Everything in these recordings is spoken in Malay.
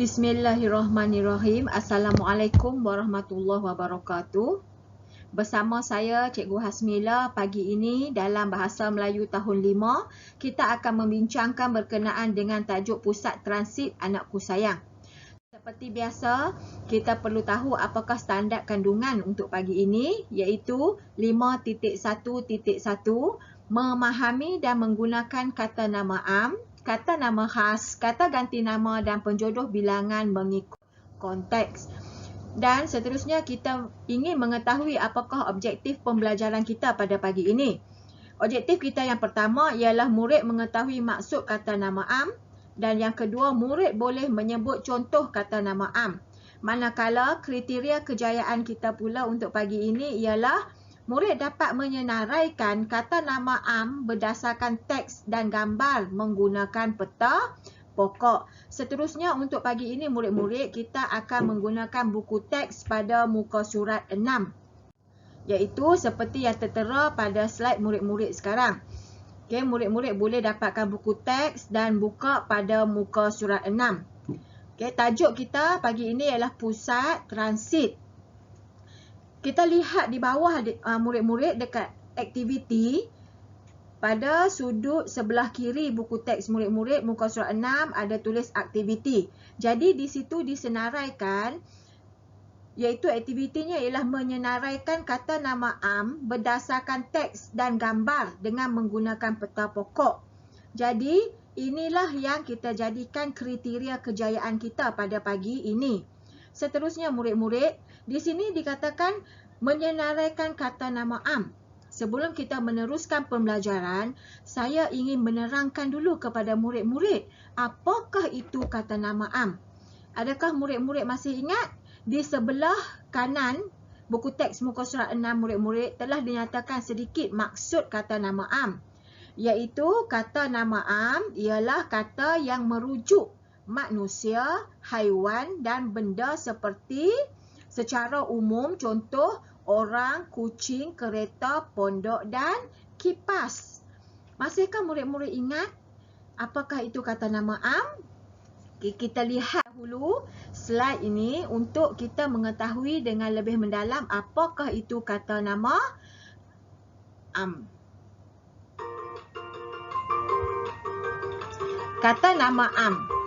Bismillahirrahmanirrahim. Assalamualaikum warahmatullahi wabarakatuh. Bersama saya Cikgu Hasmila, pagi ini dalam Bahasa Melayu tahun 5, kita akan membincangkan berkenaan dengan tajuk Pusat Transit Anakku Sayang. Seperti biasa, kita perlu tahu apakah standard kandungan untuk pagi ini, iaitu 5.1.1, memahami dan menggunakan kata nama am, kata nama khas, kata ganti nama dan penjodoh bilangan mengikut konteks. Dan seterusnya kita ingin mengetahui apakah objektif pembelajaran kita pada pagi ini. Objektif kita yang pertama ialah murid mengetahui maksud kata nama am, dan yang kedua murid boleh menyebut contoh kata nama am. Manakala kriteria kejayaan kita pula untuk pagi ini ialah murid dapat menyenaraikan kata nama am berdasarkan teks dan gambar menggunakan peta pokok. Seterusnya untuk pagi ini murid-murid kita akan menggunakan buku teks pada muka surat 6. Iaitu seperti yang tertera pada slide murid-murid sekarang. Okey, murid-murid boleh dapatkan buku teks dan buka pada muka surat 6. Okey, tajuk kita pagi ini ialah Pusat Transit. Kita lihat di bawah murid-murid dekat aktiviti. Pada sudut sebelah kiri buku teks murid-murid muka surat 6 ada tulis aktiviti. Jadi di situ disenaraikan, iaitu aktivitinya ialah menyenaraikan kata nama am berdasarkan teks dan gambar dengan menggunakan peta pokok. Jadi inilah yang kita jadikan kriteria kejayaan kita pada pagi ini. Seterusnya murid-murid, di sini dikatakan menyenaraikan kata nama am. Sebelum kita meneruskan pembelajaran, saya ingin menerangkan dulu kepada murid-murid apakah itu kata nama am. Adakah murid-murid masih ingat? Di sebelah kanan buku teks muka surat 6 murid-murid telah dinyatakan sedikit maksud kata nama am. Iaitu kata nama am ialah kata yang merujuk manusia, haiwan dan benda seperti secara umum, contoh orang, kucing, kereta, pondok dan kipas. Masihkah murid-murid ingat apakah itu kata nama am? Okay, kita lihat dahulu slide ini untuk kita mengetahui dengan lebih mendalam apakah itu kata nama am. Kata nama am.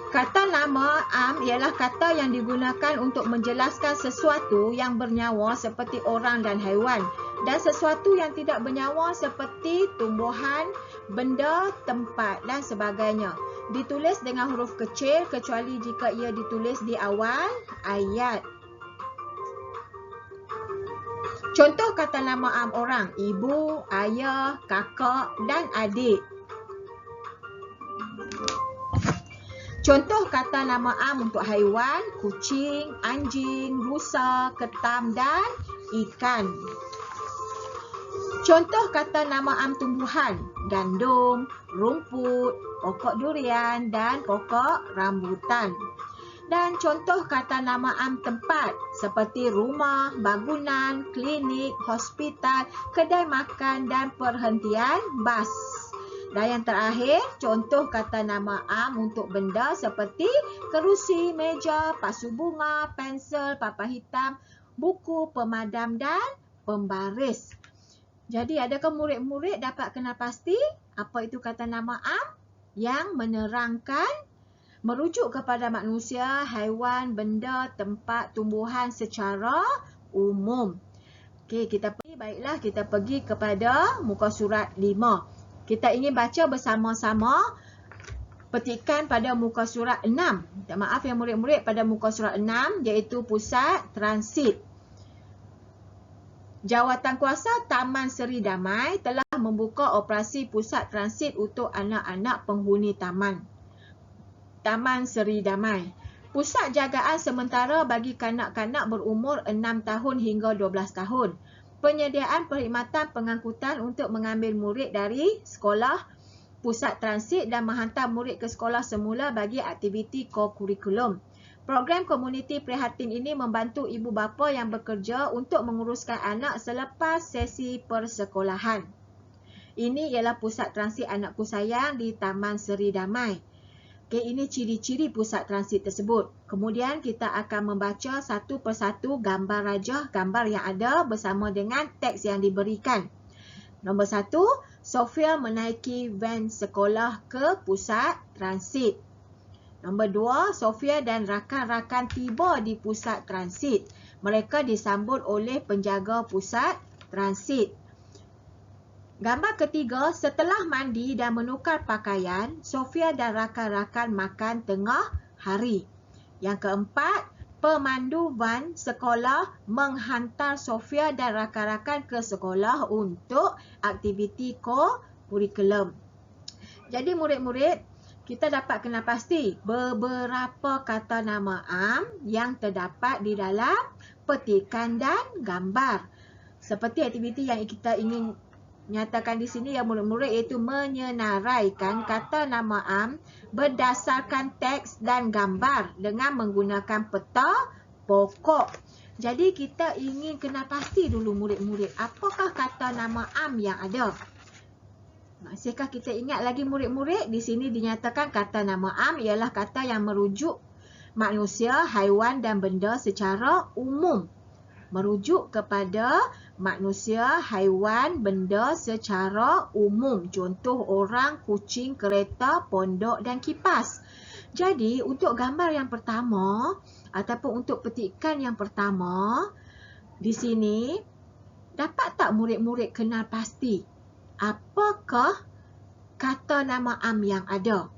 Kata nama am ialah kata yang digunakan untuk menjelaskan sesuatu yang bernyawa seperti orang dan haiwan, dan sesuatu yang tidak bernyawa seperti tumbuhan, benda, tempat dan sebagainya. Ditulis dengan huruf kecil kecuali jika ia ditulis di awal ayat. Contoh kata nama am orang: ibu, ayah, kakak dan adik. Contoh kata nama am untuk haiwan: kucing, anjing, rusa, ketam dan ikan. Contoh kata nama am tumbuhan: gandum, rumput, pokok durian dan pokok rambutan. Dan contoh kata nama am tempat seperti rumah, bangunan, klinik, hospital, kedai makan dan perhentian bas. Dan yang terakhir, contoh kata nama am untuk benda seperti kerusi, meja, pasu bunga, pensel, papan hitam, buku, pemadam dan pembaris. Jadi adakah murid-murid dapat kenal pasti apa itu kata nama am yang menerangkan, merujuk kepada manusia, haiwan, benda, tempat, tumbuhan secara umum. Okey, baiklah kita pergi kepada muka surat 5. Kita ingin baca bersama-sama petikan pada muka surat 6. Minta maaf ya murid-murid, pada muka surat 6 iaitu Pusat Transit. Jawatankuasa Taman Seri Damai telah membuka operasi Pusat Transit untuk anak-anak penghuni taman. Taman Seri Damai. Pusat jagaan sementara bagi kanak-kanak berumur 6 tahun hingga 12 tahun. Penyediaan perkhidmatan pengangkutan untuk mengambil murid dari sekolah pusat transit dan menghantar murid ke sekolah semula bagi aktiviti ko-kurikulum. Program komuniti prihatin ini membantu ibu bapa yang bekerja untuk menguruskan anak selepas sesi persekolahan. Ini ialah Pusat Transit Anakku Sayang di Taman Seri Damai. Okey, ini ciri-ciri pusat transit tersebut. Kemudian kita akan membaca satu persatu gambar rajah, gambar yang ada bersama dengan teks yang diberikan. Nombor 1, Sofia menaiki van sekolah ke pusat transit. Nombor 2, Sofia dan rakan-rakan tiba di pusat transit. Mereka disambut oleh penjaga pusat transit. Gambar ketiga, setelah mandi dan menukar pakaian, Sofia dan rakan-rakan makan tengah hari. Yang keempat, pemandu van sekolah menghantar Sofia dan rakan-rakan ke sekolah untuk aktiviti kurikulum. Jadi murid-murid, kita dapat kenal pasti beberapa kata nama am yang terdapat di dalam petikan dan gambar. Seperti aktiviti yang kita ingin nyatakan di sini ya murid-murid, iaitu menyenaraikan kata nama am berdasarkan teks dan gambar dengan menggunakan peta pokok. Jadi kita ingin kenal pasti dulu murid-murid, apakah kata nama am yang ada. Masihkah kita ingat lagi murid-murid? Di sini dinyatakan kata nama am ialah kata yang merujuk manusia, haiwan dan benda secara umum. Merujuk kepada manusia, haiwan, benda secara umum. Contoh orang, kucing, kereta, pondok dan kipas. Jadi untuk gambar yang pertama ataupun untuk petikan yang pertama, di sini dapat tak murid-murid kenal pasti apakah kata nama am yang ada?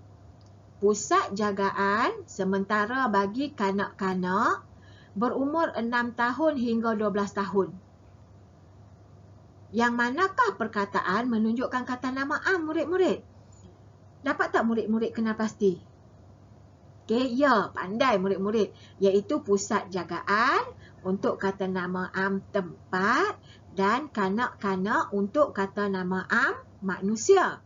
Pusat jagaan sementara bagi kanak-kanak berumur 6 tahun hingga 12 tahun. Yang manakah perkataan menunjukkan kata nama am murid-murid? Dapat tak murid-murid kenal pasti? Okey, ya, pandai murid-murid. Iaitu pusat jagaan untuk kata nama am tempat dan kanak-kanak untuk kata nama am manusia.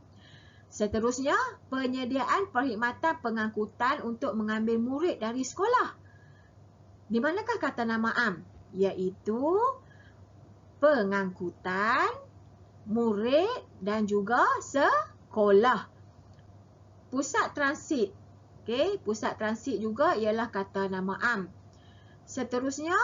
Seterusnya, penyediaan perkhidmatan pengangkutan untuk mengambil murid dari sekolah. Di manakah kata nama am? Iaitu pengangkutan, murid dan juga sekolah. Pusat transit. Okey, pusat transit juga ialah kata nama am. Seterusnya,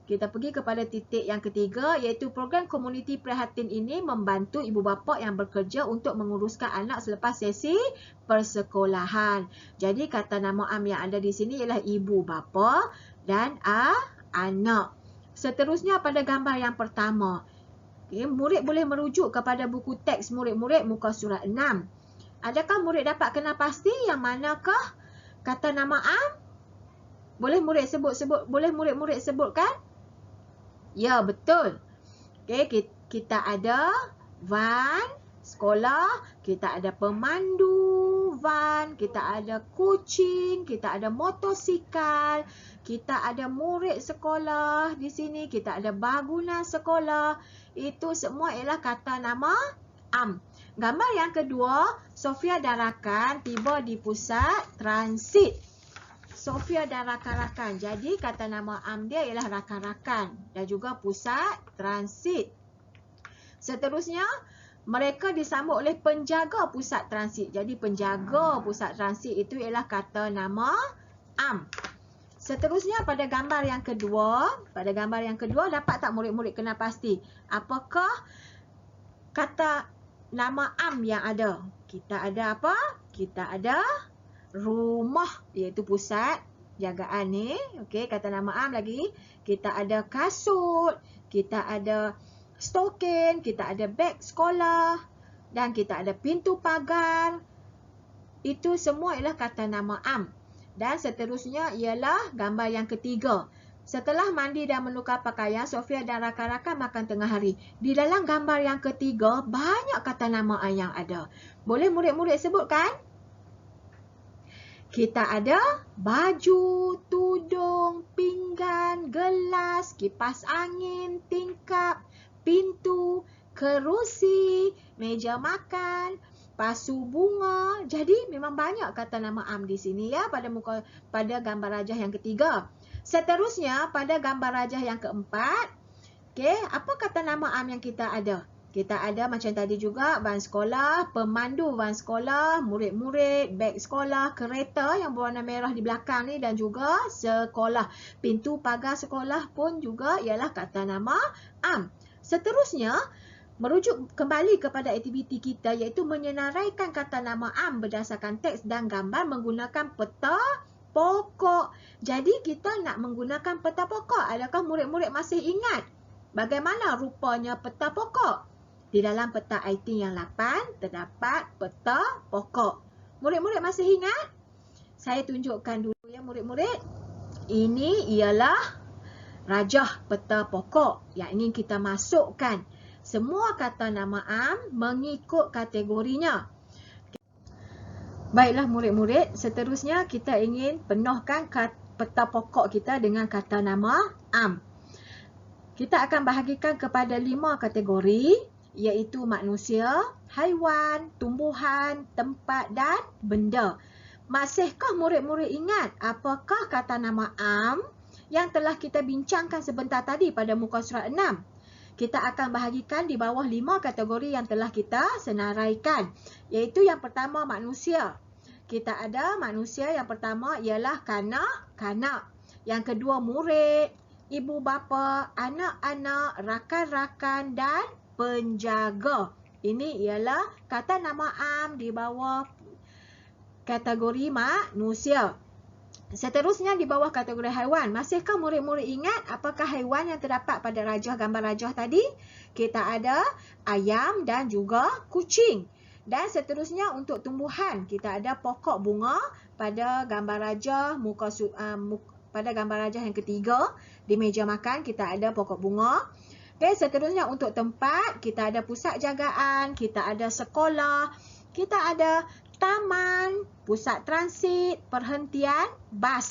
kita pergi kepada titik yang ketiga, iaitu program komuniti prihatin ini membantu ibu bapa yang bekerja untuk menguruskan anak selepas sesi persekolahan. Jadi kata nama am yang ada di sini ialah ibu bapa dan anak. Seterusnya pada gambar yang pertama, okay, murid boleh merujuk kepada buku teks murid-murid muka surat 6. Adakah murid dapat kenal pasti yang manakah kata nama am? Boleh murid murid-murid sebutkan? Ya, betul. Okey, kita ada van sekolah, kita ada pemandu van, kita ada kucing, kita ada motosikal, kita ada murid sekolah di sini, kita ada bangunan sekolah. Itu semua ialah kata nama am. Gambar yang kedua, Sofia dan rakan tiba di pusat transit. Sofia dan rakan-rakan. Jadi kata nama am dia ialah rakan-rakan dan juga pusat transit. Seterusnya, mereka disambut oleh penjaga pusat transit. Jadi penjaga pusat transit itu ialah kata nama am. Seterusnya pada gambar yang kedua, dapat tak murid-murid kenal pasti apakah kata nama am yang ada? Kita ada apa? Kita ada rumah, iaitu pusat jagaan ni. Okey, kata nama am lagi. Kita ada kasut, kita ada stokin, kita ada beg sekolah dan kita ada pintu pagar. Itu semua ialah kata nama am. Dan seterusnya ialah gambar yang ketiga. Setelah mandi dan menukar pakaian, Sofia dan rakan-rakan makan tengah hari. Di dalam gambar yang ketiga, banyak kata nama am yang ada. Boleh murid-murid sebutkan? Kita ada baju, tudung, pinggan, gelas, kipas angin, tingkap, pintu, kerusi, meja makan, pasu bunga. Jadi memang banyak kata nama am di sini ya pada gambar rajah yang ketiga. Seterusnya pada gambar rajah yang keempat, okey, apa kata nama am yang kita ada? Kita ada macam tadi juga van sekolah, pemandu van sekolah, murid-murid, beg sekolah, kereta yang berwarna merah di belakang ni dan juga sekolah. Pintu pagar sekolah pun juga ialah kata nama am. Seterusnya, merujuk kembali kepada aktiviti kita iaitu menyenaraikan kata nama am berdasarkan teks dan gambar menggunakan peta pokok. Jadi kita nak menggunakan peta pokok. Adakah murid-murid masih ingat bagaimana rupanya peta pokok? Di dalam peta IT yang 8 terdapat peta pokok. Murid-murid masih ingat? Saya tunjukkan dulu ya murid-murid. Ini ialah rajah peta pokok yang ingin kita masukkan. Semua kata nama am mengikut kategorinya. Baiklah murid-murid, seterusnya kita ingin penuhkan peta pokok kita dengan kata nama am. Kita akan bahagikan kepada 5 kategori, iaitu manusia, haiwan, tumbuhan, tempat dan benda. Masihkah murid-murid ingat apakah kata nama am yang telah kita bincangkan sebentar tadi pada muka surat 6? Kita akan bahagikan di bawah 5 kategori yang telah kita senaraikan, iaitu yang pertama manusia. Kita ada manusia yang pertama ialah kanak-kanak. Yang kedua murid, ibu bapa, anak-anak, rakan-rakan dan penjaga. Ini ialah kata nama am di bawah kategori manusia. Seterusnya di bawah kategori haiwan. Masihkah murid-murid ingat apakah haiwan yang terdapat pada rajah gambar rajah tadi? Kita ada ayam dan juga kucing. Dan seterusnya untuk tumbuhan, kita ada pokok bunga pada gambar rajah pada gambar rajah yang ketiga. Di meja makan kita ada pokok bunga. Okay, seterusnya untuk tempat, kita ada pusat jagaan, kita ada sekolah, kita ada taman, pusat transit, perhentian bas.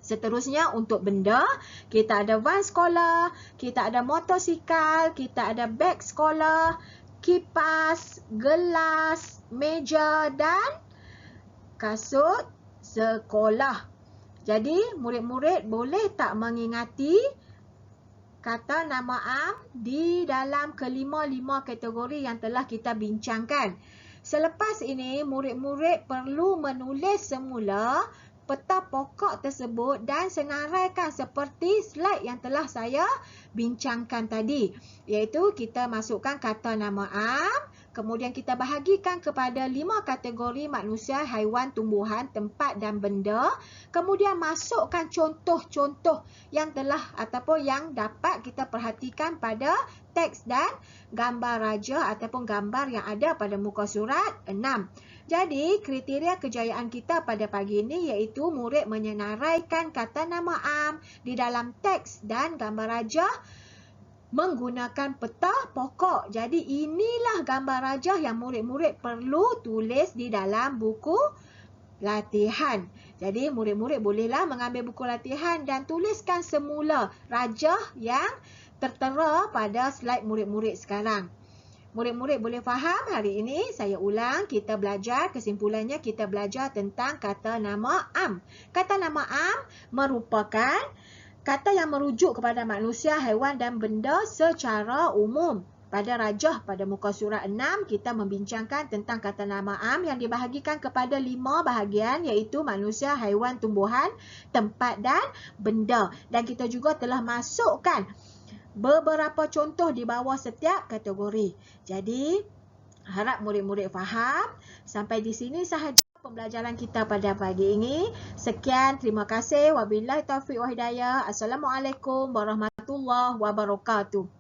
Seterusnya untuk benda, kita ada van sekolah, kita ada motosikal, kita ada beg sekolah, kipas, gelas, meja dan kasut sekolah. Jadi murid-murid boleh tak mengingati kata nama am di dalam kelima-lima kategori yang telah kita bincangkan. Selepas ini, murid-murid perlu menulis semula peta pokok tersebut dan senaraikan seperti slide yang telah saya bincangkan tadi. Iaitu kita masukkan kata nama am, kemudian kita bahagikan kepada 5 kategori manusia, haiwan, tumbuhan, tempat dan benda. Kemudian masukkan contoh-contoh yang telah ataupun yang dapat kita perhatikan pada teks dan gambar rajah ataupun gambar yang ada pada muka surat 6. Jadi, kriteria kejayaan kita pada pagi ini iaitu murid menyenaraikan kata nama am di dalam teks dan gambar rajah menggunakan peta pokok. Jadi, inilah gambar rajah yang murid-murid perlu tulis di dalam buku latihan. Jadi, murid-murid bolehlah mengambil buku latihan dan tuliskan semula rajah yang tertera pada slide murid-murid sekarang. Murid-murid boleh faham hari ini? Saya ulang, kita belajar, kesimpulannya kita belajar tentang kata nama am. Kata nama am merupakan kata yang merujuk kepada manusia, haiwan dan benda secara umum. Pada rajah pada muka surat 6, kita membincangkan tentang kata nama am yang dibahagikan kepada 5 bahagian iaitu manusia, haiwan, tumbuhan, tempat dan benda. Dan kita juga telah masukkan beberapa contoh di bawah setiap kategori. Jadi, harap murid-murid faham. Sampai di sini sahaja pembelajaran kita pada pagi ini. Sekian, terima kasih. Wabillahi taufiq wa hidayah. Assalamualaikum warahmatullahi wabarakatuh.